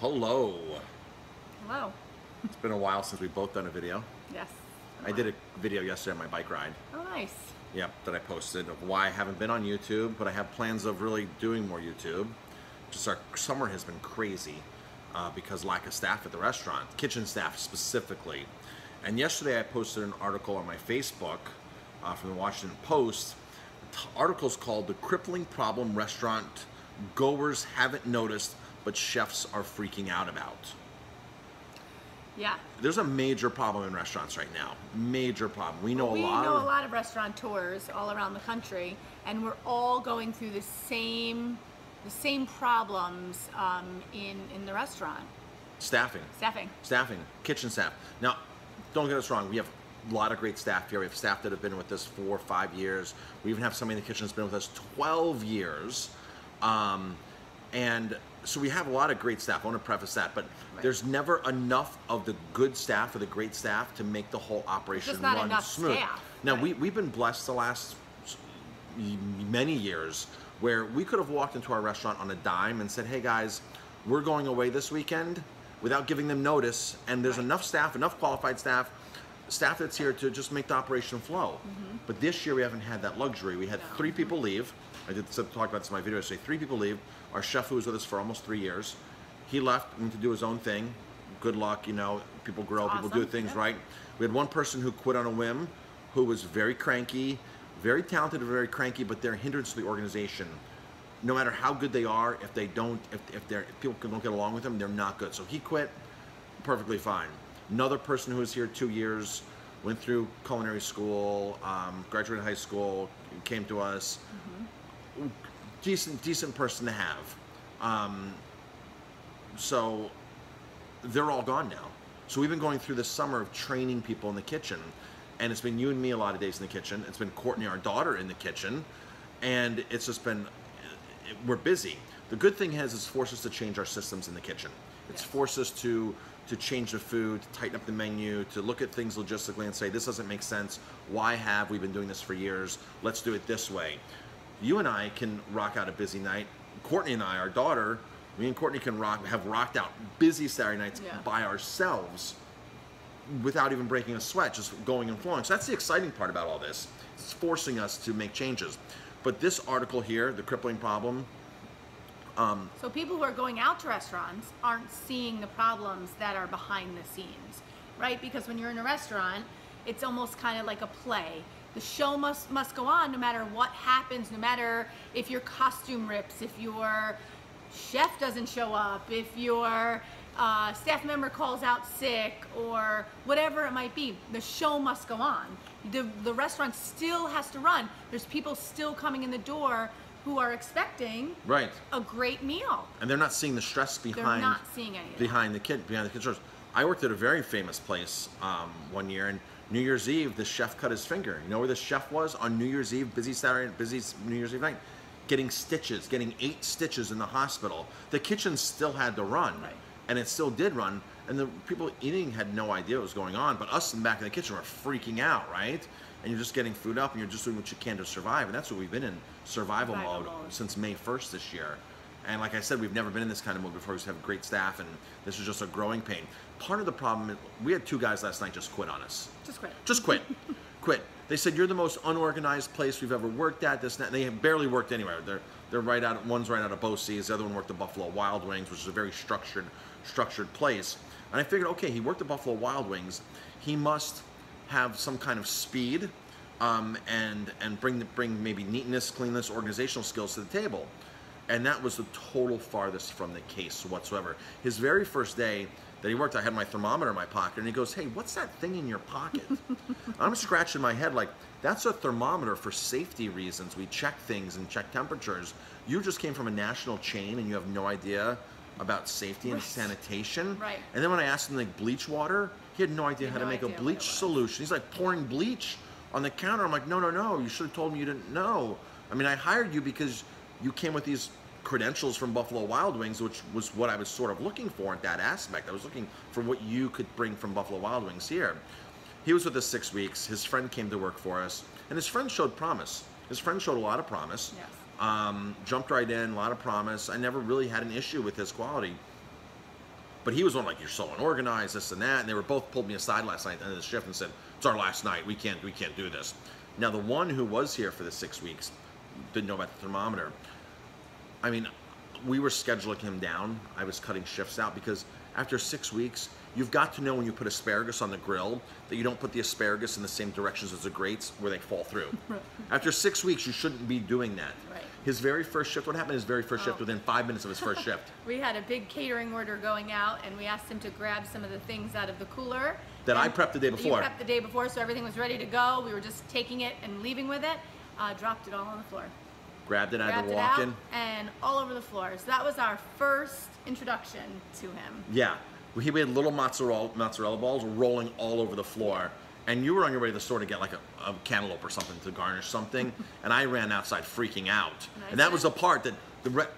Hello. Hello. It's been a while since we've both done a video. Yes. I did a video yesterday on my bike ride. Oh, nice. Yep, that I posted of why I haven't been on YouTube, but I have plans of really doing more YouTube. Just our summer has been crazy because lack of staff at the restaurant, kitchen staff specifically. And yesterday I posted an article on my Facebook from the Washington Post. The article's called "The Crippling Problem Restaurant Goers Haven't Noticed, but Chefs Are Freaking Out About." Yeah. There's a major problem in restaurants right now. Major problem. We know a lot of restaurateurs all around the country, and we're all going through the same problems in the restaurant. Staffing, kitchen staff. Now, don't get us wrong. We have a lot of great staff here. We have staff that have been with us 4 or 5 years. We even have somebody in the kitchen that's been with us 12 years. And so we have a lot of great staff. I want to preface that, but there's never enough of the good staff or the great staff to make the whole operation run smooth. Now, we've been blessed the last many years where we could have walked into our restaurant on a dime and said, "Hey guys, we're going away this weekend," without giving them notice, and there's enough staff, enough qualified staff that's here to just make the operation flow. But this year we haven't had that luxury. We had 3 people leave. I did talk about this in my video yesterday. 3 people leave. Our chef, who was with us for almost 3 years, he left, went to do his own thing. Good luck, you know, people grow, people do things right. We had one person who quit on a whim, who was very cranky, very talented and very cranky, but they're a hindrance to the organization. No matter how good they are, if people don't get along with them, they're not good. So he quit, perfectly fine. Another person who was here 2 years, went through culinary school, graduated high school, came to us. Decent person to have. So they're all gone now. So we've been going through this summer of training people in the kitchen, and it's been you and me a lot of days in the kitchen. It's been Courtney, our daughter, in the kitchen, and it's just been, we're busy. The good thing is it's forced us to change our systems in the kitchen. It's forced us to change the food, to tighten up the menu, to look at things logistically and say, this doesn't make sense. Why have we been doing this for years? Let's do it this way. You and I can rock out a busy night. Courtney and I, our daughter, me and Courtney can have rocked out busy Saturday nights by ourselves without even breaking a sweat, just going and flowing. So that's the exciting part about all this. It's forcing us to make changes. But this article here, The Crippling Problem, so people who are going out to restaurants aren't seeing the problems that are behind the scenes, right? Because when you're in a restaurant, it's almost kind of like a play. The show must go on no matter what happens, no matter if your costume rips, if your chef doesn't show up, if your staff member calls out sick, or whatever it might be. The show must go on. The restaurant still has to run. There's people still coming in the door who are expecting a great meal, and they're not seeing the stress behind. They're not seeing any of behind the kitchen. I worked at a very famous place one year, and New Year's Eve, the chef cut his finger. You know where the chef was on New Year's Eve, busy New Year's Eve night, getting stitches, getting 8 stitches in the hospital. The kitchen still had to run, and it still did run, and the people eating had no idea what was going on, but us in the back of the kitchen were freaking out, right? And you're just getting food up, and you're just doing what you can to survive, and that's what we've been in, survival mode since May 1st this year. And like I said, we've never been in this kind of mode before. We have great staff, and this is just a growing pain. Part of the problem is we had 2 guys last night just quit on us. Just quit. Quit. They said, "You're the most unorganized place we've ever worked at." This, and that. They have barely worked anywhere. They're right out. One's right out of BOCES. The other one worked at Buffalo Wild Wings, which is a very structured place. And I figured, okay, he worked at Buffalo Wild Wings. He must have some kind of speed, and bring maybe neatness, cleanliness, organizational skills to the table. And that was the total farthest from the case whatsoever. His very first day that he worked, I had my thermometer in my pocket, and he goes, "Hey, what's that thing in your pocket?" I'm scratching my head like, that's a thermometer for safety reasons. We check things and check temperatures. You just came from a national chain and you have no idea about safety and sanitation. And then when I asked him like bleach water, he had no idea how to make a bleach solution. He's like pouring bleach on the counter. I'm like, no, you should have told me you didn't know. I mean, I hired you because you came with these credentials from Buffalo Wild Wings, which was what I was sort of looking for in that aspect. I was looking for what you could bring from Buffalo Wild Wings here. He was with us 6 weeks. His friend came to work for us, and his friend showed promise. His friend showed a lot of promise. Jumped right in, a lot of promise. I never really had an issue with his quality. But he was one like, you're so unorganized, this and that. And they were both pulled me aside last night at the end of the shift and said, it's our last night. We can't do this. Now, the one who was here for the 6 weeks didn't know about the thermometer. I mean, we were scheduling him down. I was cutting shifts out because after 6 weeks, you've got to know when you put asparagus on the grill that you don't put the asparagus in the same directions as the grates where they fall through. After 6 weeks, you shouldn't be doing that. Right. His very first shift, what happened in his very first shift within 5 minutes of his first shift? We had a big catering order going out, and we asked him to grab some of the things out of the cooler. That I prepped the day before. You prepped the day before, so everything was ready to go. We were just taking it and leaving with it. Dropped it all on the floor. Grabbed it out of the walk-in. And all over the floor. So that was our first introduction to him. Yeah. He had little mozzarella balls rolling all over the floor. And you were on your way to the store to get like a cantaloupe or something to garnish something. And I ran outside freaking out. And that was the part that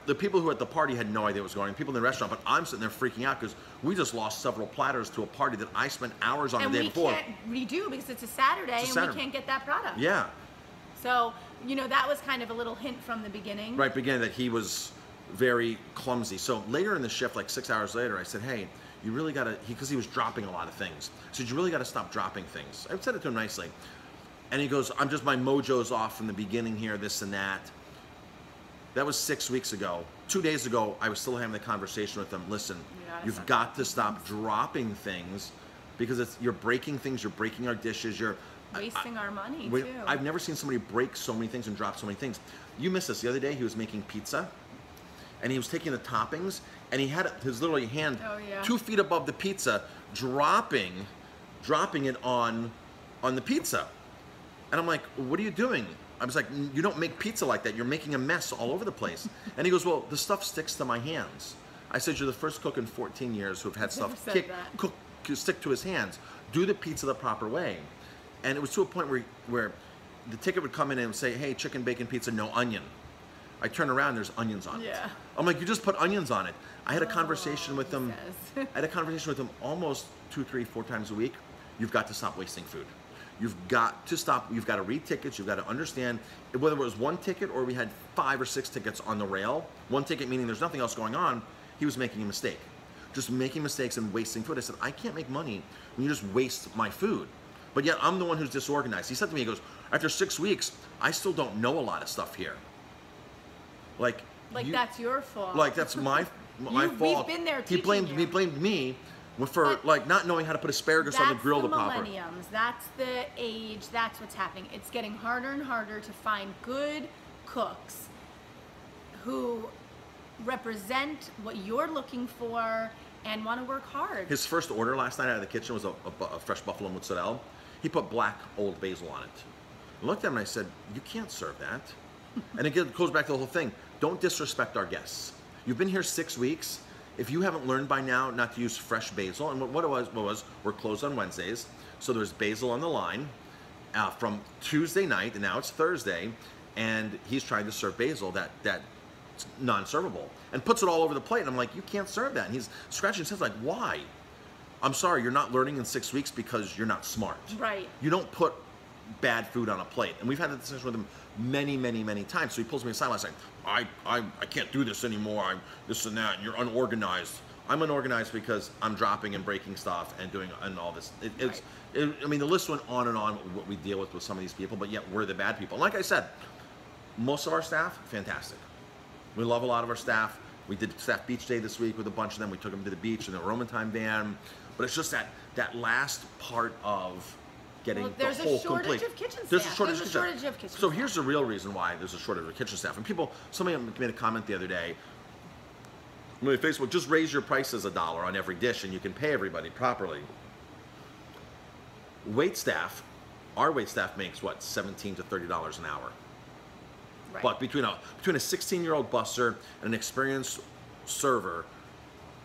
the people who were at the party had no idea what was going on. People in the restaurant, but I'm sitting there freaking out because we just lost several platters to a party that I spent hours on the day before. And we can't redo because it's a Saturday and we can't get that product. Yeah. So, you know, that was kind of a little hint from the beginning. Right, beginning that he was very clumsy. So later in the shift, like 6 hours later, I said, hey, you really got to, because he was dropping a lot of things. I said, you really got to stop dropping things. I said it to him nicely. And he goes, my mojo's off from the beginning here, this and that. That was 6 weeks ago. 2 days ago, I was still having the conversation with him. Listen, you've got to stop dropping things because you're breaking things, you're breaking our dishes, you're wasting our money too. I've never seen somebody break so many things and drop so many things. You missed this. The other day, he was making pizza, and he was taking the toppings, and he had his literally hand 2 feet above the pizza, dropping it on the pizza. And I'm like, what are you doing? I was like, you don't make pizza like that. You're making a mess all over the place. And he goes, well, the stuff sticks to my hands. I said, you're the first cook in 14 years who've had stuff stick to his hands. Do the pizza the proper way. And it was to a point where the ticket would come in and say, hey, chicken bacon pizza, no onion. I turn around, there's onions on it. I'm like, you just put onions on it. I had a conversation with him. I had a conversation with him almost 2, 3, 4 times a week. You've got to stop wasting food. You've got to stop. You've got to read tickets. You've got to understand whether it was one ticket or we had 5 or 6 tickets on the rail. One ticket meaning there's nothing else going on. He was making a mistake. Just making mistakes and wasting food. I said, I can't make money when you just waste my food. But yet I'm the one who's disorganized. He said to me, he goes, after 6 weeks, I still don't know a lot of stuff here. Like that's your fault. Like that's my fault. We've been there teaching He blamed me for like not knowing how to put asparagus on the grill the proper. That's the millenniums. That's the age. That's what's happening. It's getting harder and harder to find good cooks who represent what you're looking for and want to work hard. His first order last night out of the kitchen was a fresh buffalo mozzarella. He put black old basil on it. I looked at him and I said, you can't serve that. And again, it goes back to the whole thing. Don't disrespect our guests. You've been here 6 weeks. If you haven't learned by now not to use fresh basil, and what it was, we're closed on Wednesdays, so there's basil on the line from Tuesday night, and now it's Thursday, and he's trying to serve basil that's non-servable, and puts it all over the plate, and I'm like, you can't serve that. And he's scratching his head like, why? I'm sorry, you're not learning in 6 weeks because you're not smart. Right. You don't put bad food on a plate. And we've had that discussion with him many, many, many times. So he pulls me aside last night. I can't do this anymore. I'm this and that, and you're unorganized. I'm unorganized because I'm dropping and breaking stuff and doing and all this. I mean, the list went on and on what we deal with some of these people, but yet we're the bad people. And like I said, most of our staff, fantastic. We love a lot of our staff. We did staff beach day this week with a bunch of them. We took them to the beach in the Roman time van. But it's just that last part of getting the whole complete. There's a shortage of kitchen staff. So here's the real reason why there's a shortage of kitchen staff. And somebody made a comment the other day on my Facebook, just raise your prices $1 on every dish and you can pay everybody properly. Wait staff, our wait staff makes what, $17 to $30 an hour. Right. But between a 16-year-old busser and an experienced server,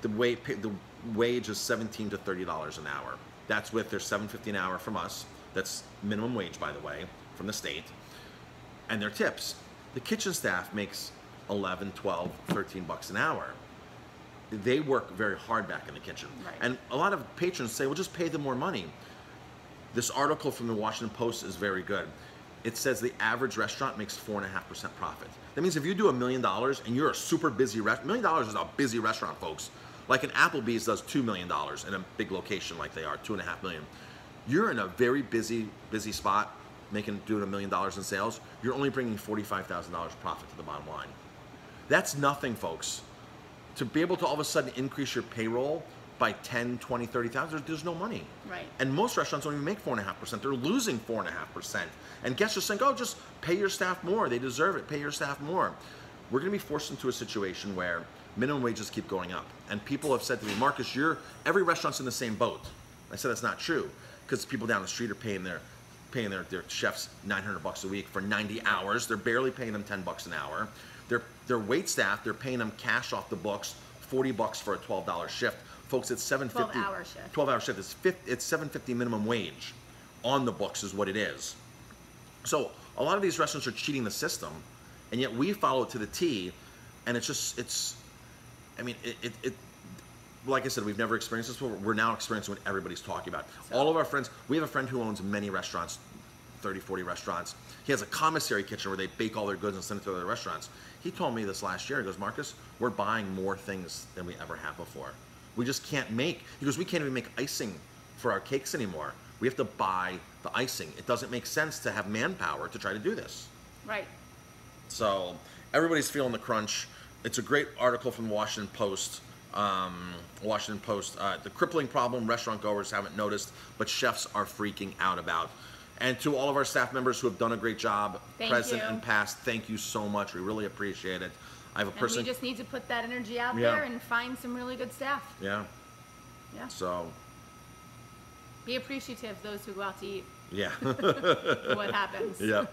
the wage is $17 to $30 an hour. That's with their $7.50 an hour from us. That's minimum wage, by the way, from the state. And their tips. The kitchen staff makes 11, 12, 13 bucks an hour. They work very hard back in the kitchen. Right. And a lot of patrons say, well, just pay them more money. This article from the Washington Post is very good. It says the average restaurant makes 4.5% profit. That means if you do $1 million and you're a super busy restaurant, $1 million is a busy restaurant, folks. Like an Applebee's does $2 million in a big location like they are, $2.5 million. You're in a very busy spot, doing $1 million in sales. You're only bringing $45,000 profit to the bottom line. That's nothing, folks. To be able to all of a sudden increase your payroll by 10, 20, 30,000, there's no money. Right. And most restaurants don't even make 4.5%. They're losing 4.5%. And guests just think, oh, just pay your staff more. They deserve it. Pay your staff more. We're going to be forced into a situation where minimum wages keep going up. And people have said to me, Marcus, every restaurant's in the same boat. I said that's not true, because people down the street are paying their chefs $900 a week for 90 hours. They're barely paying them $10 an hour. Their wait staff, they're paying them cash off the books, $40 for a $12 shift. Folks, it's $7.50. 12-hour shift. 12-hour shift. It's $7.50 minimum wage on the books is what it is. So a lot of these restaurants are cheating the system, and yet we follow it to the T, and like I said, we've never experienced this before. We're now experiencing what everybody's talking about. So, all of our friends, we have a friend who owns many restaurants, 30, 40 restaurants. He has a commissary kitchen where they bake all their goods and send it to other restaurants. He told me this last year, he goes, Marcus, we're buying more things than we ever have before. We just can't make, he goes, we can't even make icing for our cakes anymore. We have to buy the icing. It doesn't make sense to have manpower to try to do this. Right. So everybody's feeling the crunch. It's a great article from the Washington Post. The crippling problem restaurant goers haven't noticed, but chefs are freaking out about. And to all of our staff members who have done a great job, present and past, thank you so much. We really appreciate it. I have a person. And we just need to put that energy out there and find some really good staff. Yeah. Yeah. So. Be appreciative of those who go out to eat. Yeah. What happens. Yeah.